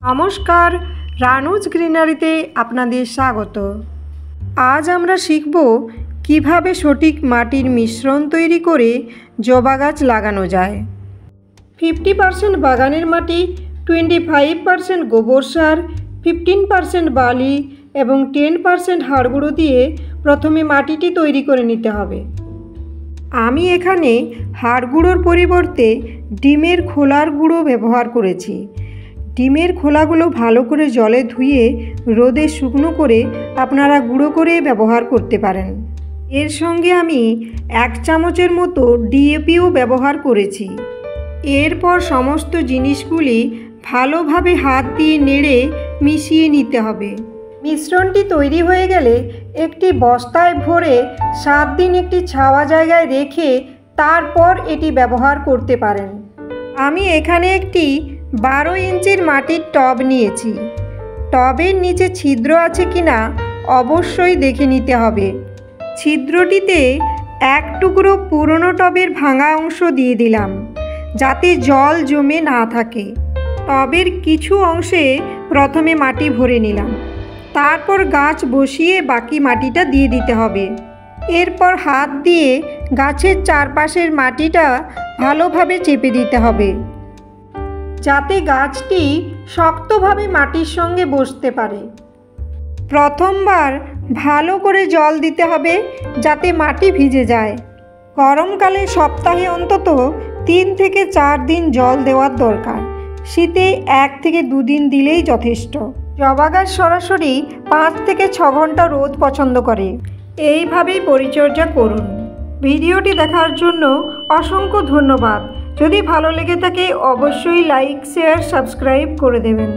নমস্কার, রানুজ গ্রিনারিতে আপনাদের স্বাগত। আজ আমরা শিখব কিভাবে সঠিক মাটির মিশ্রণ তৈরি করে জবা গাছ লাগানো যায়। 50% বাগানের মাটি, 25% গোবর সার, 15% বালি এবং 10% হাড় গুঁড়ো দিয়ে প্রথমে মাটিটি তৈরি করে নিতে হবে। আমি এখানে হাড় গুঁড়োর পরিবর্তে ডিমের খোলার গুঁড়ো ব্যবহার করেছি। ডিমের খোলাগুলো ভালো করে জলে ধুয়ে রোদে শুকনো করে আপনারা গুঁড়ো করে ব্যবহার করতে পারেন। এর সঙ্গে আমি 1 চামচের মতো ডিএপিও ব্যবহার করেছি। এরপর সমস্ত জিনিসগুলি ভালোভাবে হাত দিয়ে নেড়ে মিশিয়ে নিতে হবে। মিশ্রণটি তৈরি হয়ে গেলে একটি বস্তায় ভরে 7 দিন একটি ছাওয়া জায়গায় রেখে তারপর এটি ব্যবহার করতে পারেন। আমি এখানে একটি 12 ইঞ্চির মাটির টব নিয়েছি। টবের নিচে ছিদ্র আছে কিনা অবশ্যই দেখে নিতে হবে। ছিদ্রটিতে 1 টুকরো পুরনো টবের ভাঙা অংশ দিয়ে দিলাম, যাতে জল জমে না থাকে। টবের কিছু অংশে প্রথমে মাটি ভরে নিলাম, তারপর গাছ বসিয়ে বাকি মাটিটা দিয়ে দিতে হবে। এরপর হাত দিয়ে গাছের চারপাশের মাটিটা ভালোভাবে চেপে দিতে হবে, যাতে গাছটি শক্তভাবে মাটির সঙ্গে বসতে পারে। প্রথমবার ভালো করে জল দিতে হবে যাতে মাটি ভিজে যায়। গরমকালে সপ্তাহে অন্তত 3 থেকে 4 দিন জল দেওয়ার দরকার। শীতে 1 থেকে 2 দিন দিলেই যথেষ্ট। জবা গাছ সরাসরি 5 থেকে 6 ঘন্টা রোদ পছন্দ করে। এইভাবেই পরিচর্যা করুন। ভিডিওটি দেখার জন্য অসংখ্য ধন্যবাদ। যদি ভালো লেগে থাকে অবশ্যই লাইক, শেয়ার, সাবস্ক্রাইব করে দেবেন।